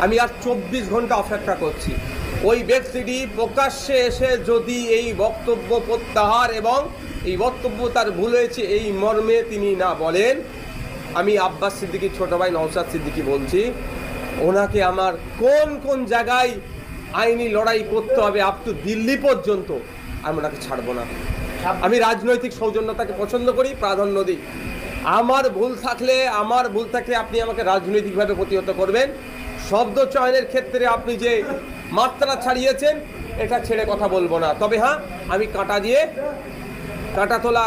আমি আর 24 ঘন্টা অপেক্ষা করছি। ওই ব্যক্তিটি প্রকাশ্যে এসে যদি এই বক্তব্য প্রত্যাহার এবং এই বক্তব্য তার ভুল হয়েছে এই মর্মে তিনি না বলেন, আমি আব্বাস সিদ্দিকীর ছোট ভাই নওশাদ সিদ্দিকী বলছি, ওনাকে আমার কোন কোন জায়গায় আইনি লড়াই করতে হবে আপ টু দিল্লি পর্যন্ত, আমি ওনাকে ছাড়বো না। আমি রাজনৈতিক সৌজন্যতাকে পছন্দ করি, প্রাধান্য দিই। আমার ভুল থাকলে আপনি আমাকে রাজনৈতিকভাবে প্রতিহত করবেন। শব্দ চয়নের ক্ষেত্রে আপনি যে মাত্রা ছাড়িয়েছেন এটা ছেড়ে কথা বলবো না। তবে হ্যাঁ, আমি কাঁটা তোলা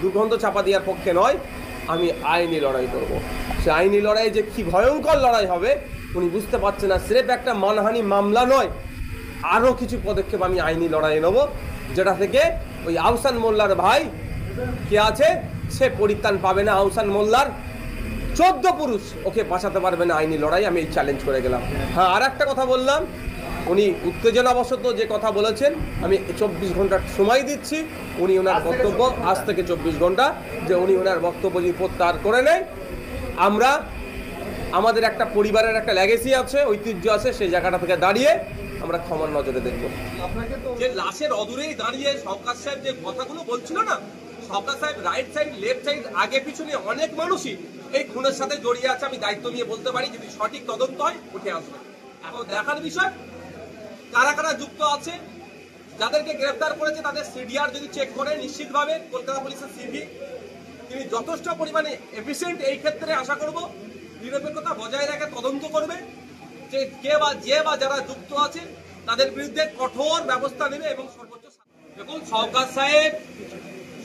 দুর্গন্ধ চাপা দেওয়ার পক্ষে নয়, আমি আইনি লড়াই করব। সে আইনি লড়াই যে কি ভয়ঙ্কর লড়াই হবে উনি বুঝতে পারছেন না। স্রেফ একটা মানহানি মামলা নয়, আরও কিছু পদক্ষেপ আমি আইনি লড়াই নেব, যেটা থেকে ওই আহসান মোল্লার ভাই কে আছে সে পরিত্রাণ পাবে না। আহসান মোল্লার 14 পুরুষ ওকে বাঁচাতে পারবে না আইনি লড়াই, আমি এই চ্যালেঞ্জ করে গেলাম। হ্যাঁ, আর একটা কথা বললাম, উনি উত্তেজনাবশত যে কথা বলেছেন, আমি 24 ঘন্টার সময় দিচ্ছি। উনি ওনার বক্তব্য আজ থেকে 24 ঘন্টা যে উনি ওনার বক্তব্য যদি প্রত্যাহার করে নেয়, আমরা আমাদের একটা পরিবারের একটা লেগেসি আছে, ঐতিহ্য আছে, সেই জায়গাটা থেকে দাঁড়িয়ে আমরা ক্ষমার নজরে দেখব। যে লাশের অদূরেই দাঁড়িয়ে সরকার সাহেব যে কথাগুলো বলছিল না, সরকার সাহেব রাইট সাইড লেফট সাইড আগে পিছনে অনেক মানুষই এই খুনের সাথে জড়িয়ে আছে। আমি দায়িত্ব নিয়ে বলতে পারি, যদি সঠিক তদন্ত হয় উঠে আসবে। এখন দেখার বিষয় কারা কারা যুক্ত আছে, যাদেরকে গ্রেফতার করেছে তাদের সিডিআর যদি চেক করে, নিশ্চিতভাবে কলকাতা পুলিশের সিপি তিনি যথেষ্ট পরিমাণে এফিসিয়েন্ট। এই ক্ষেত্রে আশা করব নিরপেক্ষতা বজায় রেখে তদন্ত করবে, যে যারা যুক্ত আছে তাদের বিরুদ্ধে কঠোর ব্যবস্থা নেবে এবং সর্বোচ্চ। দেখুন, সরকার সাহেব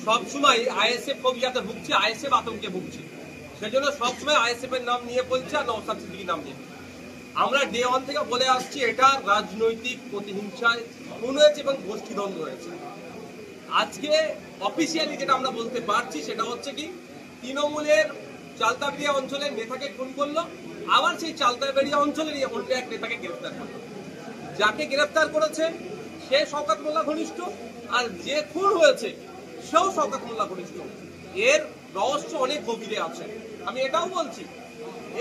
সবসময় আইএসএফ ফোবিয়াতে ভুগছে, আইএসএফ আতঙ্কে ভুগছে, সেজন্য সবসময় আইএসএফ এর নাম নিয়ে বলছে আর নওশাদ সিদ্দিকীর নাম নিয়ে। আমরা ডে 1 থেকে বলে আসছি এটা রাজনৈতিক প্রতিহিংসায় খুন হয়েছে এবং গোষ্ঠীদ্বন্দ্ব হয়েছে। আজকে অফিসিয়ালি যেটা আমরা বলতে পারছি সেটা হচ্ছে কি, তৃণমূলের চালতাবেড়িয়া অঞ্চলের নেতাকে খুন করলো, আবার সেই চালতাবেড়িয়া অঞ্চলের অন্য এক নেতাকে গ্রেফতার করলো। যাকে গ্রেফতার করেছে সে শওকত মোল্লা ঘনিষ্ঠ, আর যে খুন হয়েছে সেও শওকত মোল্লা ঘনিষ্ঠ। এর রহস্য অনেক গভীরে আছে। আমি এটাও বলছি,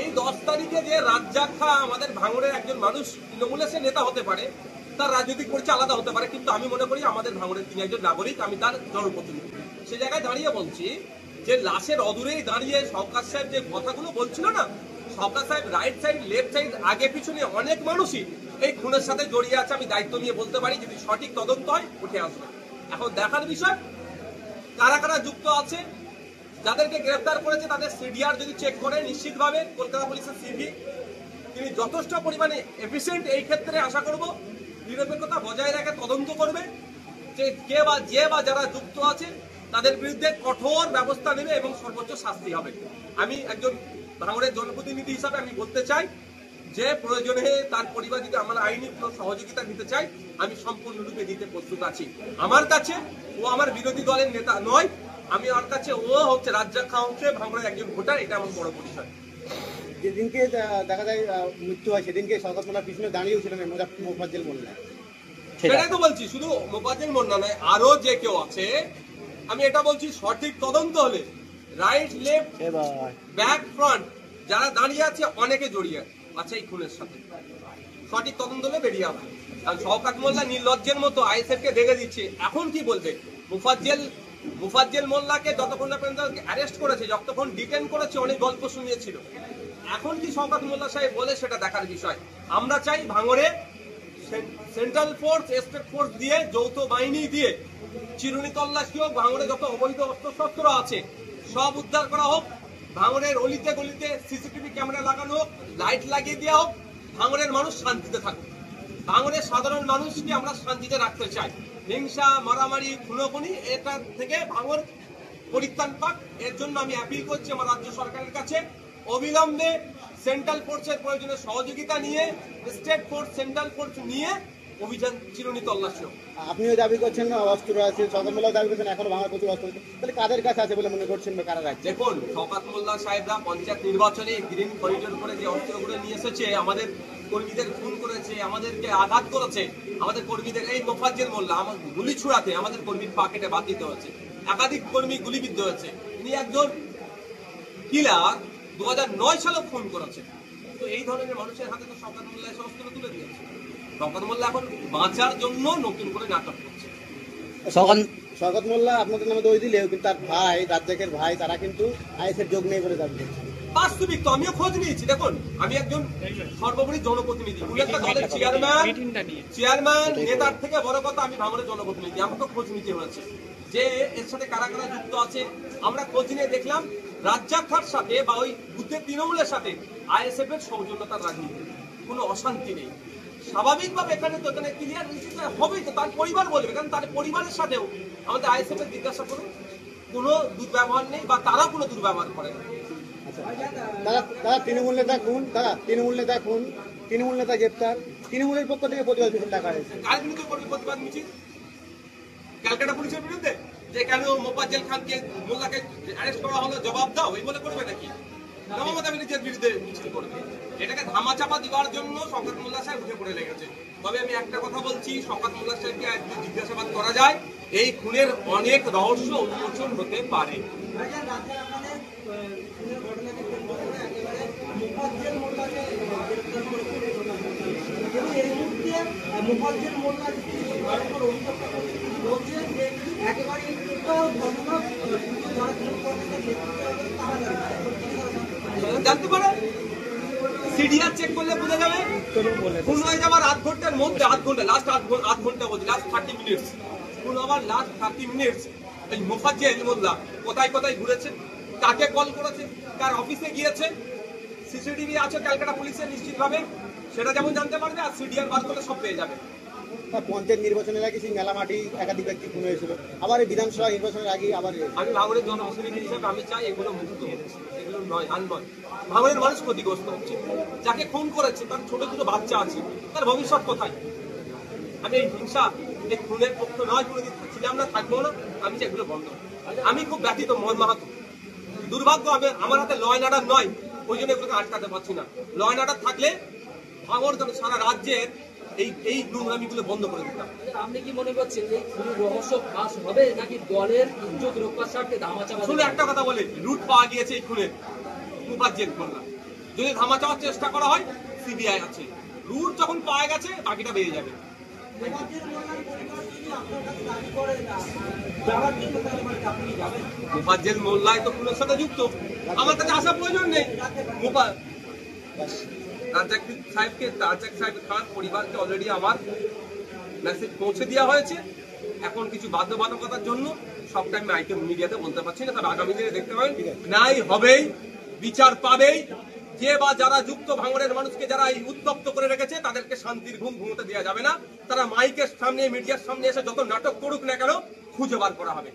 এই 10 তারিখে যে রাজ্জাক খাঁ আমাদের ভাঙড়ের একজন মানুষ, তৃণমূলের সে নেতা হতে পারে, তার রাজনৈতিক পরিচয় আলাদা হতে পারে, কিন্তু আমি মনে করি আমাদের ভাঙড়ের তিনি একজন নাগরিক, আমি তার জনপ্রতিনিধি। সে জায়গায় দাঁড়িয়ে বলছি যে লাশের অদূরেই দাঁড়িয়ে সরকার সাহেব যে কথাগুলো বলছিল না, সরকার সাহেব রাইট সাইড লেফট সাইড আগে পিছনে অনেক মানুষই এই খুনের সাথে জড়িয়ে আছে। আমি দায়িত্ব নিয়ে বলতে পারি, যদি সঠিক তদন্ত হয় উঠে আসবে। এখন দেখার বিষয় কারা কারা যুক্ত আছে, যাদেরকে গ্রেফতার করেছে তাদের সিডিআর যদি চেক করে, নিশ্চিতভাবে কলকাতা পুলিশের সিপি তিনি যথেষ্ট পরিমাণে এফিসিয়েন্ট। এই ক্ষেত্রে আশা করব নিরপেক্ষতা বজায় রেখে তদন্ত করবে, যে যারা যুক্ত আছে তাদের বিরুদ্ধে কঠোর ব্যবস্থা নেবে এবং সর্বোচ্চ শাস্তি হবে। আমি একজন ভাঙড়ের জনপ্রতিনিধি হিসাবে আমি বলতে চাই যে প্রয়োজনে তার পরিবার যদি আমার আইনি কোনো সহযোগিতা দিতে চাই, আমি সম্পূর্ণরূপে দিতে প্রস্তুত আছি। আমার কাছে ও আমার বিরোধী দলের নেতা নয়, আমি ওর কাছে ও হচ্ছে রাজ্জাক খাঁ, হচ্ছে ভাঙড়ের একজন ভোটার, এটা আমার বড় পরিচয়। যেদিনকে দেখা যায় মৃত্যু হয় সেদিনকে শওকত মোল্লার পিছনে দাঁড়িয়েও ছিলেন মোফাজ্জল মোল্লা। সেটাই তো বলছি, শুধু মোফাজ্জল মোল্লা নয়, আরো যে কেউ আছে। আমি এটা বলছি, সঠিক তদন্ত হলে রাইট লেফট ব্যাক ফ্রন্ট যারা দাঁড়িয়ে আছে অনেকে জড়িয়ে আছে এই খুনের সাথে, সঠিক তদন্ত হলে বেরিয়ে আসবে। কারণ শওকত মোল্লা নির্লজ্জের মতো আইএসএফ কে দেখে দিচ্ছে। এখন কি বলবে? মুফাজ্জল মোল্লাকে যতক্ষণ না পর্যন্ত অ্যারেস্ট করেছে, যতক্ষণ ডিটেন করেছে, অনেক গল্প শুনিয়েছিল। এখন কি শওকত মোল্লা সাহেব বলে সেটা দেখার বিষয়। আমরা চাই ভাঙড়ে সেন্ট্রাল ফোর্স, স্টেট ফোর্স দিয়ে, যৌথ বাহিনী দিয়ে চিরুনি তল্লাশি হোক, ভাঙড়ে যত অবৈধ অস্ত্রশস্ত্র আছে সব উদ্ধার করা হোক, ভাঙড়ের অলিতে গলিতে সিসিটিভি ক্যামেরা লাগানো হোক, লাইট লাগিয়ে দেওয়া হোক, ভাঙড়ের মানুষ শান্তিতে থাকুক। ভাঙড়ের সাধারণ মানুষকে আমরা শান্তিতে রাখতে চাই। হিংসা, মারামারি, খুনোখুনি এটা থেকে ভাঙড় পরিত্রাণ পাক। এর জন্য আমি অ্যাপিল করছি আমার রাজ্য সরকারের কাছে, অবিলম্বে সেন্ট্রাল ফোর্সের প্রয়োজনে সহযোগিতা নিয়ে, স্টেট ফোর্স, সেন্ট্রাল ফোর্স নিয়ে অভিযান চিরুনি তল্লাশি হোক। আপনিও দাবি করছেন না অস্ত্র আছে, শওকত মোল্লাও দাবি করছেন এখনো ভাঙড় প্রচুর অস্ত্র আছে, তাহলে কাদের কাছে আছে বলে মনে করছেন বা কারা রাখছে? দেখুন, শওকত মোল্লা সাহেবরা পঞ্চায়েত নির্বাচনে গ্রিন করিডোর করে যে অস্ত্রগুলো নিয়ে এসেছে, আমাদের কর্মীদের খুন করেছে, আমাদেরকে আঘাত করেছে, আমাদের কর্মীদের এই মোফাজ্জল মোল্লা আমার গুলি ছুড়াতে আমাদের কর্মীর পকেটে বাদ দিতে হয়েছে, একাধিক কর্মী গুলিবিদ্ধ হয়েছে। তিনি একজন কিলার, 2009 সালে খুন করেছে। তো এই ধরনের মানুষের হাতে তো শওকত মোল্লা এসে অস্ত্র তুলে দিয়েছে। শওকত মোল্লা এখন বাঁচার জন্য নতুন করে নাটক করছে। শওকত মোল্লা আপনাদের নামে দই দিলেও কিন্তু তার ভাই, রাজ্জাকের ভাই, তারা কিন্তু আইএসএফ যোগ নেই বলে দাবি করছে। বাস্তবিক তো আমিও খোঁজ নিয়েছি। দেখুন, আমি একজন সর্বোপরি জনপ্রতিনিধি, কোন একটা দলের চেয়ারম্যান নেতার থেকে বড় কথা আমি ভাঙড়ের জনপ্রতিনিধি। আমাকে খোঁজ নিতে হয়েছে যে এর সাথে কারা কারা যুক্ত আছে। আমরা খোঁজ নিয়ে দেখলাম রাজ্জাক খাঁর সাথে বা ওই বুদ্ধের তৃণমূলের সাথে আইএসএফ এর সৌজন্যতার রাজনীতি, কোনো অশান্তি নেই। স্বাভাবিকভাবে এখানে তো এখানে ক্লিয়ার হবেই, তো তার পরিবার বলবে, কারণ তার পরিবারের সাথেও আমাদের আইএসএফ এর জিজ্ঞাসা করুন, কোনো দুর্ব্যবহার নেই বা তারাও কোনো দুর্ব্যবহার করে না। দাদা তৃণমূল নেতা খুন, তৃণমূল নেতা গ্রেপ্তার, তৃণমূলের পক্ষ থেকে প্রতিবাদ মিছিল ডাকা হয়েছে। কার বিরুদ্ধে করবে প্রতিবাদ মিছিল? ক্যালকাটা পুলিশের বিরুদ্ধে, যে কেন মোফাজ্জল খানকে মোল্লাকে অ্যারেস্ট করা হলো, জবাব দাও, এই বলে করবে নাকি? মমতা ব্যানার্জির বিরুদ্ধে মিছিল করবে। এটাকে ধামাচাপা দেওয়ার জন্য শওকত মোল্লা সাহেব উঠে পড়ে লেগেছে। তবে আমি একটা কথা বলছি, শওকত মোল্লা সাহেবকে যদি জিজ্ঞাসাবাদ করা যায়, এই খুনের অনেক রহস্য উন্মোচন হতে পারে। জানতে পারে, সিডিআর চেক করলে বোঝা যাবে। খুন হয়ে যাওয়ার আধ ঘন্টার মধ্যে, লাস্ট আধ ঘন্টা বলছি, লাস্ট 30 মিনিটস, খুন হওয়ার লাস্ট 30 মিনিটস এই মোফাজ্জল মোল্লা কোথায় কোথায় ঘুরেছে, কাকে কল করেছে, কার অফিসে গিয়েছে, সিসিটিভি আছে ক্যালকাটা পুলিশের নিশ্চিতভাবে, সেটা যেমন জানতে পারবে। আর সিডিআর বার করলে সব পেয়ে যাবে। পঞ্চায়েত নির্বাচনের আগে সেই মেলামাটি একাধিক ব্যক্তি খুন হয়েছিল, আবার এই বিধানসভা নির্বাচনের আগে আবার। আমি ভাঙড়ের জনপ্রতিনিধি হিসেবে আমি চাই এগুলো মুক্ত, এগুলো নয়, আনবয়। ভাঙড়ের মানুষ ক্ষতিগ্রস্ত হচ্ছে। যাকে খুন করেছে তার ছোট ছোট বাচ্চা আছে, তার ভবিষ্যৎ কোথায়? আমি এই হিংসা, এই খুনের পক্ষ নয়, কোনোদিন ছিলাম না, থাকবো না। আমি চাই এগুলো বন্ধ। আমি খুব ব্যথিত, মর্মাহত। দুর্ভাগ্য আমার হাতে ল অ্যান্ড অর্ডার নয়, ওই জন্য এগুলোকে আটকাতে পারছি না। ল অ্যান্ড অর্ডার থাকলে ভাঙড় সারা রাজ্যের এই নোংরামিগুলো বন্ধ করে দিতাম। আপনি কি মনে করছেন এই খুনের রহস্য ফাঁস হবে নাকি দলের ইজ্জত রক্ষার স্বার্থে ধামাচাপা? শুনে একটা কথা বলে, রুট পাওয়া গিয়েছে এই খুনের, মোফাজ্জল মোল্লা। যদি ধামাচাপার চেষ্টা করা হয়, সিবিআই আছে। রুট যখন পাওয়া গেছে, বাকিটা বেরিয়ে যাবে। মোফাজ্জল মোল্লাই তো খুনের সাথে যুক্ত, আমার কাছে আসার প্রয়োজন নেই। রাজ্জাক সাহেব খান পরিবারকে অলরেডি আমার মেসেজ পৌঁছে দেওয়া হয়েছে। এখন কিছু বাধ্যবাধকতার জন্য সবটা আমি আইটেম মিডিয়াতে বলতে পারছি না, তবে আগামী দিনে দেখতে পাবেন ন্যায় হবেই, বিচার পাবেই। যে বা যারা যুক্ত ভাঙড়ের মানুষকে যারা এই উত্তপ্ত করে রেখেছে, তাদেরকে শান্তির ঘুম ঘুমোতে দেওয়া যাবে না। তারা মাইকের সামনে, মিডিয়ার সামনে এসে যত নাটক করুক না কেন, খুঁজে বার করা হবে।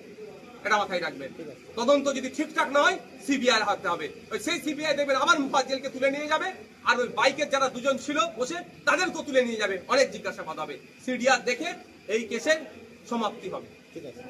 এটা মাথায় রাখবেন। তদন্ত যদি ঠিকঠাক না হয়, সিবিআই হাতে হবে। সেই সিবিআই দেখবেন আবার মোফাজ্জলকে তুলে নিয়ে যাবে, আর ওই বাইকের যারা দুজন ছিল বসে, তাদেরকেও তুলে নিয়ে যাবে। অনেক জিজ্ঞাসাবাদ হবে, সিডিআর দেখে এই কেসের সমাপ্তি হবে। ঠিক আছে।